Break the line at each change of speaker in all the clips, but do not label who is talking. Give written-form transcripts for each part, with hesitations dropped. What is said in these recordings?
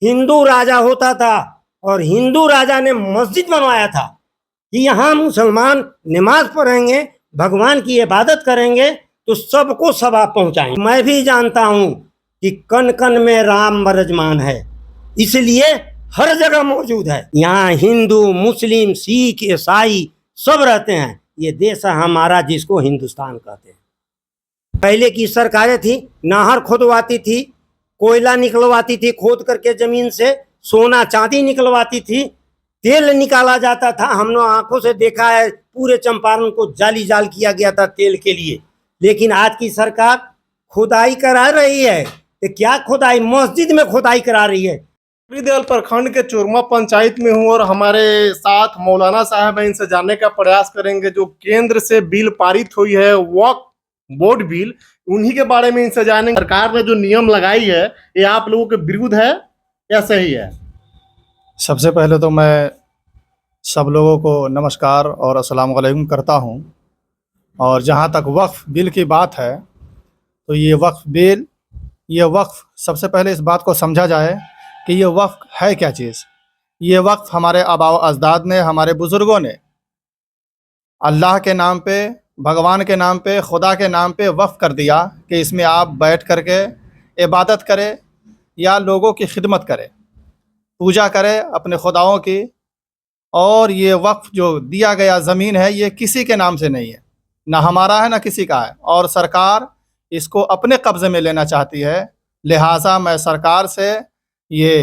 हिंदू राजा होता था और हिंदू राजा ने मस्जिद बनवाया था कि यहाँ मुसलमान नमाज पढ़ेंगे, भगवान की इबादत करेंगे तो सबको सवाब पहुंचाएंगे। मैं भी जानता हूं कि कन कन में राम विराजमान है, इसलिए हर जगह मौजूद है। यहाँ हिंदू, मुस्लिम, सिख, ईसाई सब रहते हैं। ये देश है हमारा जिसको हिंदुस्तान कहते हैं। पहले की सरकारें थी, नहर खोदवाती थी, कोयला निकलवाती थी खोद करके जमीन से, सोना चांदी निकलवाती थी, तेल निकाला जाता था। हमने आंखों से देखा है, पूरे चंपारण को जाली जाल किया गया था तेल के लिए। लेकिन आज की सरकार खुदाई करा रही है। तो क्या खुदाई? मस्जिद में खुदाई करा रही है।
पकड़ीदयाल प्रखंड के चुरमा पंचायत में हूँ और हमारे साथ मौलाना साहब हैं। इनसे जानने का प्रयास करेंगे जो केंद्र से बिल पारित हुई है, वक्फ बोर्ड बिल, उन्हीं के बारे में इनसे जानेंगे। सरकार ने जो नियम लगाई है ये आप लोगों के विरुद्ध है या सही है?
सबसे पहले तो मैं सब लोगों को नमस्कार और अस्सलाम वालेकुम करता हूं। और जहां तक वक्फ बिल की बात है तो ये वक्फ बिल, ये वक्फ, सबसे पहले इस बात को समझा जाए कि ये वक्फ है क्या चीज़। ये वक्फ हमारे आबा अजदाद ने, हमारे बुज़ुर्गों ने अल्लाह के नाम पे, भगवान के नाम पे, खुदा के नाम पे वक्फ कर दिया कि इसमें आप बैठ कर के इबादत करें या लोगों की खिदमत करें, पूजा करें अपने खुदाओं की। और ये वक्फ जो दिया गया ज़मीन है ये किसी के नाम से नहीं है, ना हमारा है ना किसी का है, और सरकार इसको अपने कब्ज़े में लेना चाहती है। लिहाजा मैं सरकार से ये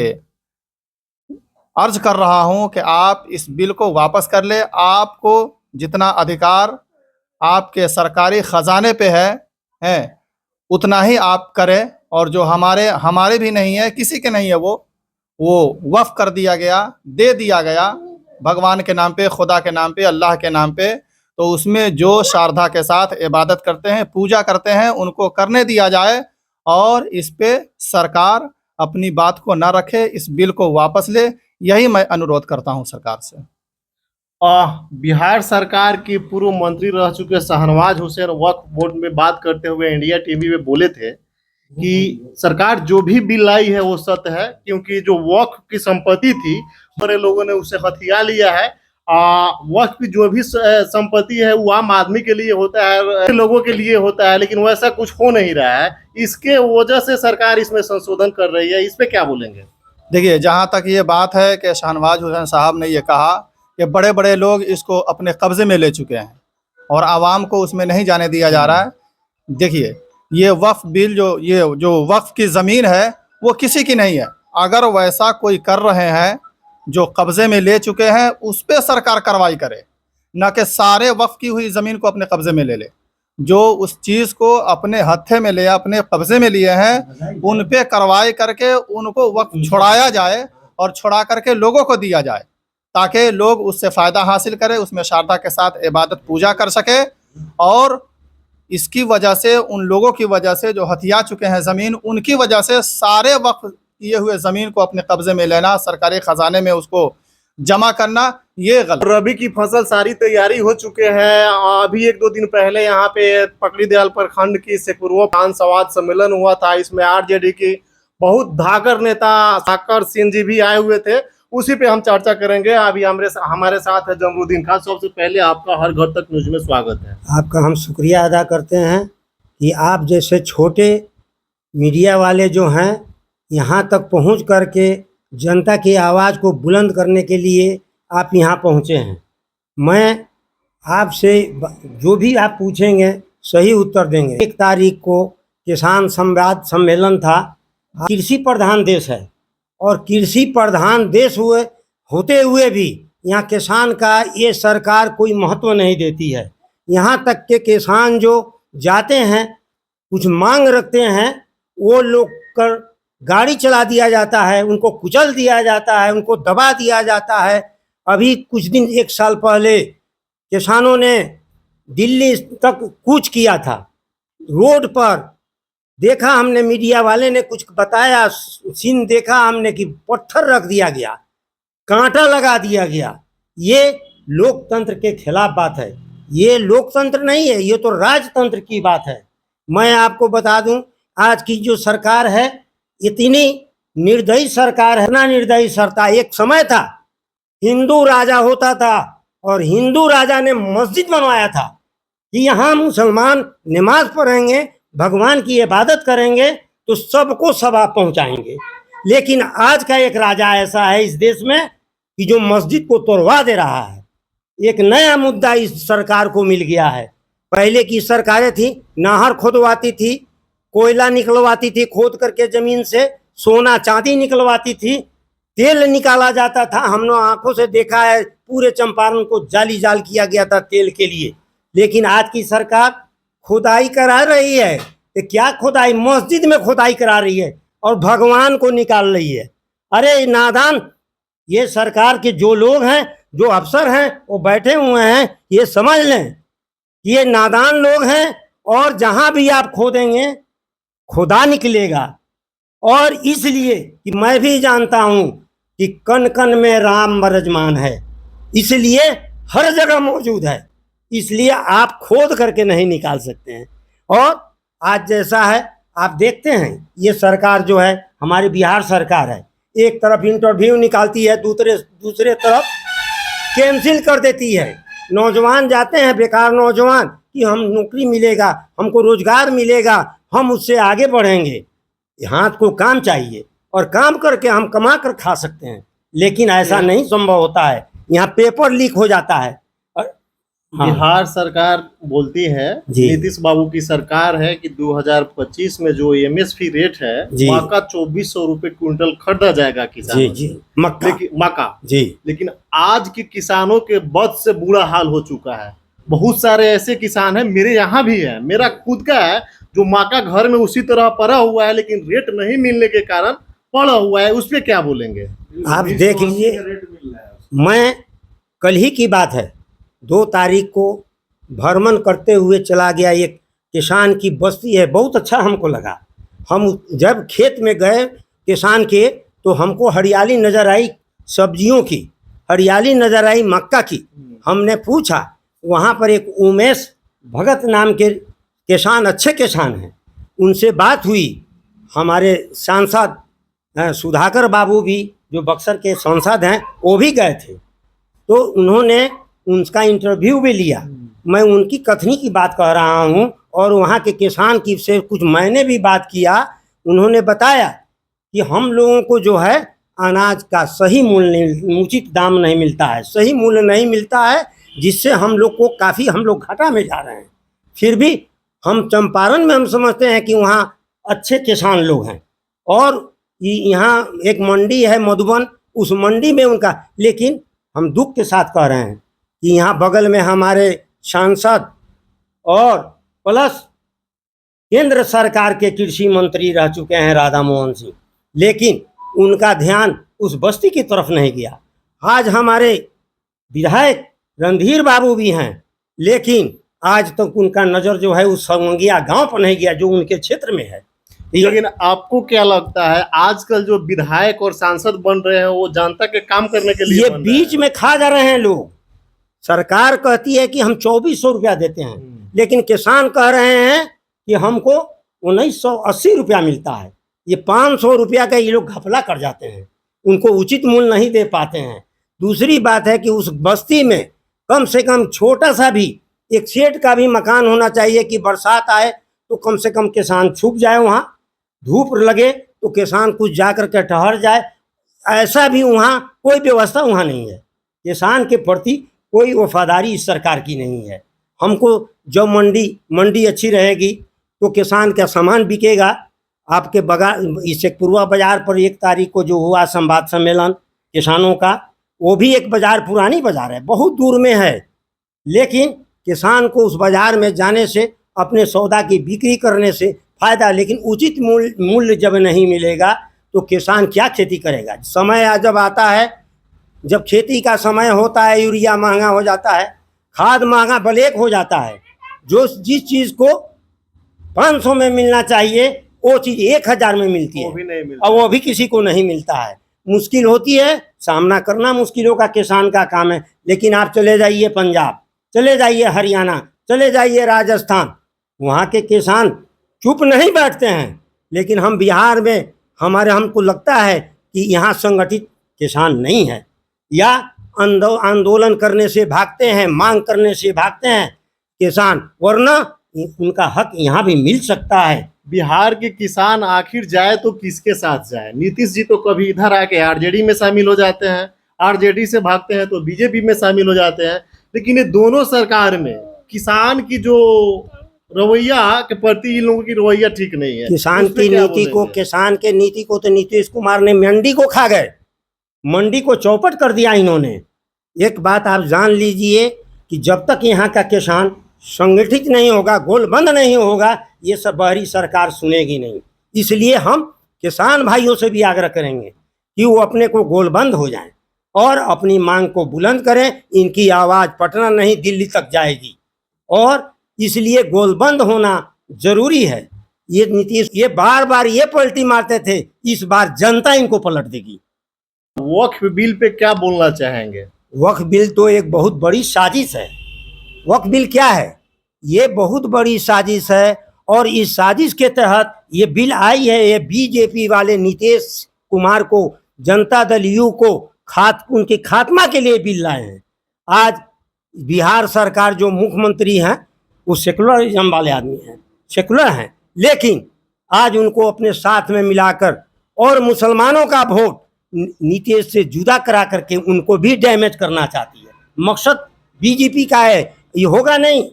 अर्ज़ कर रहा हूँ कि आप इस बिल को वापस कर ले। आपको जितना अधिकार आपके सरकारी ख़जाने पे है उतना ही आप करें, और जो हमारे भी नहीं है, किसी के नहीं है, वो वक्फ कर दिया गया, दे दिया गया भगवान के नाम पे, खुदा के नाम पे, अल्लाह के नाम पे। तो उसमें जो श्रद्धा के साथ इबादत करते हैं, पूजा करते हैं, उनको करने दिया जाए और इस पे सरकार अपनी बात को ना रखे, इस बिल को वापस ले। यही मैं अनुरोध करता हूं सरकार से।
बिहार सरकार की पूर्व मंत्री रह चुके शाहनवाज हुसैन वक्फ बोर्ड में बात करते हुए इंडिया टीवी में बोले थे कि सरकार जो भी बिल लाई है वो सत्य है, क्योंकि जो वक्फ की संपत्ति थी बड़े लोगों ने उसे हथिया लिया है। वक्फ की जो भी संपत्ति है वो आम आदमी के लिए होता है, लोगों के लिए होता है, लेकिन वैसा कुछ हो नहीं रहा है। इसके वजह से सरकार इसमें संशोधन कर रही है, इस पे क्या बोलेंगे?
देखिए, जहाँ तक ये बात है कि शाहनवाज हुसैन साहब ने ये कहा कि बड़े बड़े लोग इसको अपने कब्ज़े में ले चुके हैं और आवाम को उसमें नहीं जाने दिया जा रहा है। देखिए, ये वक्फ बिल, ये जो वक्फ की ज़मीन है वो किसी की नहीं है। अगर वैसा कोई कर रहे हैं जो कब्ज़े में ले चुके हैं, उस पर सरकार कार्रवाई करे, ना कि सारे वक्फ की हुई ज़मीन को अपने कब्ज़े में ले ले। जो उस चीज़ को अपने हत्थे में ले, अपने कब्ज़े में लिए हैं, उन पे कार्रवाई करके उनको वक्फ छुड़ाया जाए और छुड़ा करके लोगों को दिया जाए, ताकि लोग उससे फ़ायदा हासिल करें, उसमें श्रद्धा के साथ इबादत पूजा कर सके। और इसकी वजह से, उन लोगों की वजह से जो हथिया चुके हैं ज़मीन, उनकी वजह से सारे वक्फ किए हुए ज़मीन को अपने कब्ज़े में लेना, सरकारी ख़जाने में उसको जमा करना, ये गलत।
रबी की फसल सारी तैयारी हो चुके हैं। अभी एक दो दिन पहले यहाँ पे पकड़ीदयाल प्रखंड की सेकुरवा विधान संवाद सम्मेलन हुआ था। इसमें आरजेडी की बहुत धाकर नेता साकर सिंह जी भी आए हुए थे, उसी पे हम चर्चा करेंगे। अभी हमारे साथ है जमरुद्दीन खान। सबसे पहले आपका हर घर तक न्यूज में स्वागत है।
आपका हम शुक्रिया अदा करते हैं कि आप जैसे छोटे मीडिया वाले जो हैं यहाँ तक पहुँच करके जनता की आवाज़ को बुलंद करने के लिए आप यहाँ पहुँचे हैं। मैं आपसे जो भी आप पूछेंगे सही उत्तर देंगे। 1 तारीख को किसान संवाद सम्मेलन था। कृषि प्रधान देश है और कृषि प्रधान देश होते हुए भी यहाँ किसान का ये सरकार कोई महत्व नहीं देती है। यहाँ तक के किसान जो जाते हैं, कुछ मांग रखते हैं, वो लोग कर गाड़ी चला दिया जाता है, उनको कुचल दिया जाता है, उनको दबा दिया जाता है। अभी कुछ दिन, 1 साल पहले किसानों ने दिल्ली तक कूच किया था। रोड पर देखा हमने, मीडिया वाले ने कुछ बताया, सीन देखा हमने कि पत्थर रख दिया गया, कांटा लगा दिया गया। ये लोकतंत्र के खिलाफ बात है। ये लोकतंत्र नहीं है, ये तो राजतंत्र की बात है। मैं आपको बता दूं, आज की जो सरकार है इतनी निर्दयी सरकार है ना, निर्दयी सरकार। एक समय था हिंदू राजा होता था और हिंदू राजा ने मस्जिद बनवाया था कि यहाँ मुसलमान नमाज पढ़ेंगे, भगवान की इबादत करेंगे तो सबको सवाब पहुंचाएंगे। लेकिन आज का एक राजा ऐसा है इस देश में कि जो मस्जिद को तोड़वा दे रहा है। एक नया मुद्दा इस सरकार को मिल गया है। पहले की सरकारें थी, नहर खोदवाती थी, कोयला निकलवाती थी, खोद करके जमीन से सोना चांदी निकलवाती थी, तेल निकाला जाता था। हमने आंखों से देखा है, पूरे चंपारण को जाली जाल किया गया था तेल के लिए। लेकिन आज की सरकार खुदाई करा रही है। तो क्या खुदाई? मस्जिद में खुदाई करा रही है और भगवान को निकाल रही है। अरे नादान, ये सरकार के जो लोग हैं, जो अफसर हैं, वो बैठे हुए हैं, ये समझ लें ये नादान लोग हैं। और जहां भी आप खोदेंगे खुदा निकलेगा। और इसलिए कि मैं भी जानता हूं कि कण कण में राम विराजमान है, इसलिए हर जगह मौजूद है। इसलिए आप खोद करके नहीं निकाल सकते हैं। और आज जैसा है आप देखते हैं, ये सरकार जो है हमारी बिहार सरकार है, एक तरफ इंटरव्यू निकालती है, दूसरे तरफ कैंसिल कर देती है। नौजवान जाते हैं, बेकार नौजवान, कि हम नौकरी मिलेगा, हमको रोजगार मिलेगा, हम उससे आगे बढ़ेंगे। हाथ को काम चाहिए और काम करके हम कमा कर खा सकते हैं। लेकिन ऐसा नहीं संभव होता है। यहाँ पेपर लीक हो जाता है। हाँ।
बिहार सरकार बोलती है,
जी।
नीतीश बाबू की सरकार है कि 2025 में जो एमएसपी रेट है मक्का 2400 रुपए क्विंटल खरीदा जाएगा किसान।
जी जी,
मक्का
जी।
लेकिन आज के किसानों के बद से बुरा हाल हो चुका है। बहुत सारे ऐसे किसान हैं, मेरे यहाँ भी है, मेरा खुद का है, जो मक्का घर में उसी तरह पड़ा हुआ है, लेकिन रेट नहीं मिलने के कारण पड़ा हुआ है। उस पर क्या बोलेंगे?
आप देख लीजिए, मैं कल ही की बात है, 2 तारीख को भ्रमण करते हुए चला गया। एक किसान की बस्ती है, बहुत अच्छा हमको लगा। हम जब खेत में गए किसान के, तो हमको हरियाली नज़र आई, सब्जियों की हरियाली नज़र आई, मक्का की। हमने पूछा, वहाँ पर एक उमेश भगत नाम के किसान, अच्छे किसान हैं, उनसे बात हुई। हमारे सांसद सुधाकर बाबू भी, जो बक्सर के सांसद हैं, वो भी गए थे। तो उन्होंने उनका इंटरव्यू भी लिया। मैं उनकी कथनी की बात कह रहा हूँ और वहाँ के किसान की से कुछ मैंने भी बात किया। उन्होंने बताया कि हम लोगों को जो है अनाज का सही मूल्य, उचित दाम नहीं मिलता है, सही मूल्य नहीं मिलता है, जिससे हम लोग को काफ़ी, हम लोग घाटा में जा रहे हैं। फिर भी हम चंपारण में हम समझते हैं कि वहाँ अच्छे किसान लोग हैं। और यहाँ एक मंडी है मधुबन, उस मंडी में उनका, लेकिन हम दुख के साथ कह रहे हैं कि यहाँ बगल में हमारे सांसद और प्लस केंद्र सरकार के कृषि मंत्री रह चुके हैं राधा मोहन सिंह, लेकिन उनका ध्यान उस बस्ती की तरफ नहीं गया। आज हमारे विधायक रणधीर बाबू भी हैं, लेकिन आज तक उनका नज़र जो है उस संगंगिया गांव पर नहीं गया, जो उनके क्षेत्र में है।
लेकिन आपको क्या लगता है, आजकल जो विधायक और सांसद बन रहे हैं, वो जनता के काम करने के लिए
ये बीच में खा जा रहे हैं लोग। सरकार कहती है कि हम 2400 रुपया देते हैं, लेकिन किसान कह रहे हैं कि हमको 1980 रुपया मिलता है। ये 500 रुपया का ये लोग घपला कर जाते हैं, उनको उचित मूल्य नहीं दे पाते हैं। दूसरी बात है कि उस बस्ती में कम से कम छोटा सा भी एक शेड का भी मकान होना चाहिए कि बरसात आए तो कम से कम किसान छुप जाए, वहाँ धूप लगे तो किसान कुछ जा कर के ठहर जाए। ऐसा भी वहाँ कोई व्यवस्था वहाँ नहीं है। किसान के प्रति कोई वफादारी इस सरकार की नहीं है। हमको जब मंडी अच्छी रहेगी तो किसान का सामान बिकेगा। आपके इससे पूर्वा बाजार पर 1 तारीख को जो हुआ संवाद सम्मेलन किसानों का, वो भी एक बाजार, पुरानी बाजार है, बहुत दूर में है, लेकिन किसान को उस बाजार में जाने से, अपने सौदा की बिक्री करने से फायदा, लेकिन उचित मूल्य जब नहीं मिलेगा तो किसान क्या खेती करेगा। समय जब आता है, जब खेती का समय होता है, यूरिया महंगा हो जाता है, खाद महंगा ब्लैक हो जाता है, जो जिस चीज़ को 500 में मिलना चाहिए वो चीज़ 1000 में मिलती है,
वो भी नहीं मिलता,
और वो भी किसी को नहीं मिलता है। मुश्किल होती है, सामना करना मुश्किलों का किसान का काम है। लेकिन आप चले जाइए पंजाब, चले जाइए हरियाणा, चले जाइए राजस्थान, वहाँ के किसान चुप नहीं बैठते हैं। लेकिन हम बिहार में हमको लगता है कि यहाँ संगठित किसान नहीं है, या आंदोलन करने से भागते हैं, मांग करने से भागते हैं किसान, वरना उनका हक यहाँ भी मिल सकता है।
बिहार के किसान आखिर जाए तो किसके साथ जाए? नीतीश जी तो कभी इधर आके आरजेडी में शामिल हो जाते हैं, आरजेडी से भागते हैं तो बीजेपी में शामिल हो जाते हैं, लेकिन ये दोनों सरकार में किसान की जो रवैया के प्रति इन लोगों की रवैया ठीक नहीं है।
किसान
उस पे
की
क्या
नीति को
बोलेंगे?
किसान के नीति को तो नीतीश कुमार ने मंडी को खा गए, मंडी को चौपट कर दिया इन्होंने। एक बात आप जान लीजिए कि जब तक यहाँ का किसान संगठित नहीं होगा, गोलबंद नहीं होगा, ये सब बाहरी सरकार सुनेगी नहीं। इसलिए हम किसान भाइयों से भी आग्रह करेंगे कि वो अपने को गोलबंद हो जाएं और अपनी मांग को बुलंद करें। इनकी आवाज़ पटना नहीं दिल्ली तक जाएगी, और इसलिए गोलबंद होना जरूरी है। ये नीतीश ये बार बार ये पलटी मारते थे, इस बार जनता इनको पलट देगी।
वक्फ बिल पे क्या बोलना चाहेंगे?
वक्फ बिल तो एक बहुत बड़ी साजिश है। वक्फ बिल क्या है? ये बहुत बड़ी साजिश है, और इस साजिश के तहत ये बिल आई है। ये बीजेपी वाले नीतीश कुमार को, जनता दल यू को उनके खात्मा के लिए बिल लाए हैं। आज बिहार सरकार जो मुख्यमंत्री हैं वो सेकुलरिज्म वाले आदमी हैं, सेकुलर हैं, लेकिन आज उनको अपने साथ में मिलाकर और मुसलमानों का वोट नीतीश से जुदा करा करके उनको भी डैमेज करना चाहती है। मकसद बीजेपी का है, ये होगा नहीं।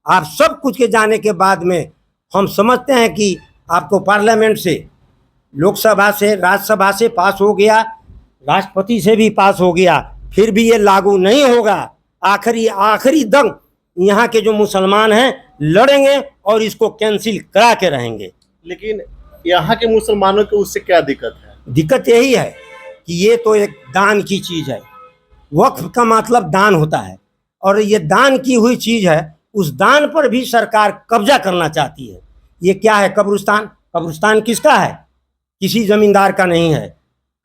आप सब कुछ के जाने के बाद में हम समझते हैं कि आपको पार्लियामेंट से, लोकसभा से, राज्यसभा से पास हो गया, राष्ट्रपति से भी पास हो गया, फिर भी ये लागू नहीं होगा। आखिरी दम यहाँ के जो मुसलमान हैं लड़ेंगे और इसको कैंसिल करा के रहेंगे।
लेकिन यहाँ के मुसलमानों को उससे क्या दिक्कत है?
दिक्कत यही है कि ये तो एक दान की चीज़ है। वक्फ का मतलब दान होता है, और ये दान की हुई चीज़ है। उस दान पर भी सरकार कब्जा करना चाहती है। ये क्या है? कब्रिस्तान। कब्रिस्तान किसका है? किसी जमींदार का नहीं है।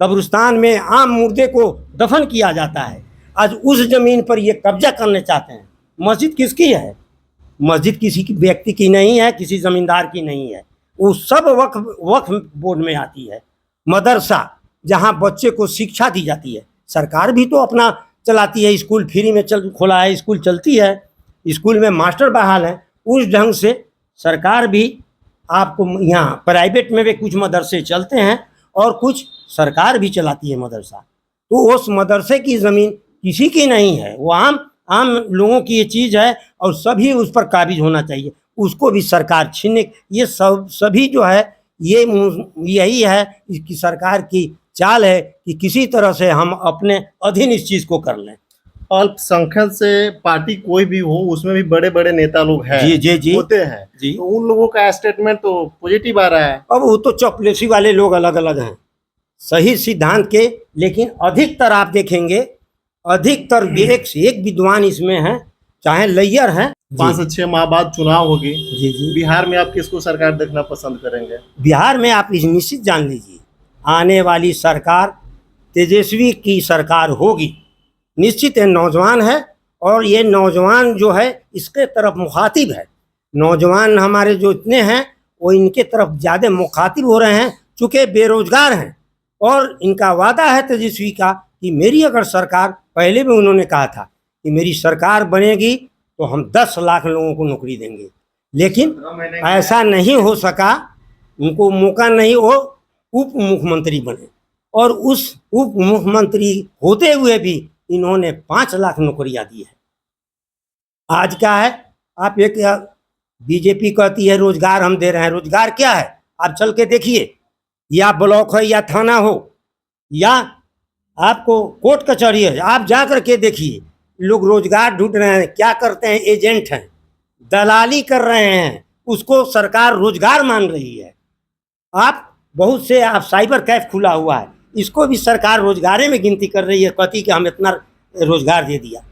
कब्रिस्तान में आम मुर्दे को दफन किया जाता है। आज उस जमीन पर ये कब्जा करने चाहते हैं। मस्जिद किसकी है? मस्जिद किसी की व्यक्ति की नहीं है, किसी जमींदार की नहीं है, वो सब वक्फ बोर्ड में आती है। मदरसा, जहाँ बच्चे को शिक्षा दी जाती है, सरकार भी तो अपना चलाती है। स्कूल फ्री में खोला है, स्कूल चलती है, स्कूल में मास्टर बहाल है। उस ढंग से सरकार भी, आपको यहाँ प्राइवेट में भी कुछ मदरसे चलते हैं और कुछ सरकार भी चलाती है मदरसा। तो उस मदरसे की ज़मीन किसी की नहीं है, वो आम लोगों की ये चीज़ है, और सभी उस पर काबिज होना चाहिए। उसको भी सरकार छीनने, ये सभी जो है ये यही है कि सरकार की चाल है कि किसी तरह से हम अपने अधीन इस चीज़ को कर लें।
अल्पसंख्यक से पार्टी कोई भी हो, उसमें भी बड़े बड़े नेता लोग हैं,
जी
होते हैं
जी।
तो उन लोगों का स्टेटमेंट तो पॉजिटिव आ रहा है।
अब वो तो चपलेसी वाले लोग अलग अलग हैं, सही सिद्धांत के, लेकिन अधिकतर आप देखेंगे, अधिकतर एक से एक विद्वान इसमें हैं, चाहे लैयर हैं।
5 से 6 माह बाद चुनाव होगी।
जी जी।
बिहार में आप किसको सरकार देखना पसंद करेंगे?
बिहार में आप निश्चित जान लीजिए, आने वाली सरकार तेजस्वी की सरकार होगी, निश्चित है। नौजवान है, और ये नौजवान जो है इसके तरफ मुखातिब है। नौजवान हमारे जो इतने हैं वो इनके तरफ ज़्यादा मुखातिब हो रहे हैं, चूँकि बेरोजगार हैं। और इनका वादा है तेजस्वी का कि मेरी अगर सरकार, पहले भी उन्होंने कहा था कि मेरी सरकार बनेगी तो हम 10 लाख लोगों को नौकरी देंगे, लेकिन ऐसा नहीं हो सका। उनको मौका नहीं, वो उप मुख्यमंत्री बने, और उस उप मुख्यमंत्री होते हुए भी इन्होंने 5 लाख नौकरियां दी है। आज क्या है? आप एक बीजेपी कहती है रोजगार हम दे रहे हैं। रोजगार क्या है? आप चल के देखिए, या ब्लॉक है, या थाना हो, या आपको कोर्ट कचहरी है, आप जा कर के देखिए, लोग रोजगार ढूंढ रहे हैं। क्या करते हैं? एजेंट हैं, दलाली कर रहे हैं, उसको सरकार रोजगार मान रही है। आप बहुत से, आप साइबर कैफ खुला हुआ है, इसको भी सरकार रोजगारे में गिनती कर रही है, कहती कि हम इतना रोजगार दे दिया।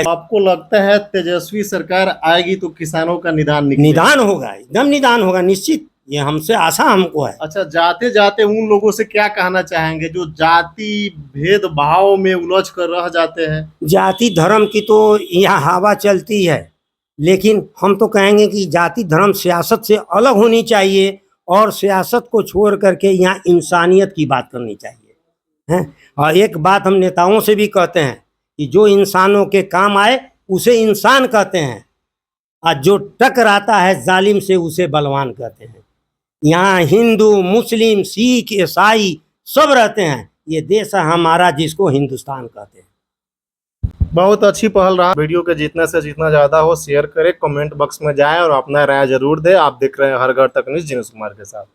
आपको लगता है तेजस्वी सरकार आएगी तो किसानों का
निदान होगा? एकदम निदान होगा, निश्चित। ये हमसे आशा हमको है।
अच्छा, जाते जाते उन लोगों से क्या कहना चाहेंगे जो जाति भेदभाव में उलझ कर रह जाते हैं?
जाति धर्म की तो यहाँ हवा चलती है, लेकिन हम तो कहेंगे कि जाति धर्म सियासत से अलग होनी चाहिए, और सियासत को छोड़ करके यहाँ इंसानियत की बात करनी चाहिए हैं। और एक बात हम नेताओं से भी कहते हैं कि जो इंसानों के काम आए उसे इंसान कहते हैं, और जो टकराता है जालिम से उसे बलवान कहते हैं। यहाँ हिंदू, मुस्लिम, सिख, ईसाई सब रहते हैं। ये देश है हमारा जिसको हिंदुस्तान कहते हैं।
बहुत अच्छी पहल रहा। वीडियो के जितना से जितना ज्यादा हो शेयर करें, कमेंट बॉक्स में जाएं और अपना राय जरूर दें। आप देख रहे हैं हर घर तक न्यूज़, जिनेश कुमार के साथ।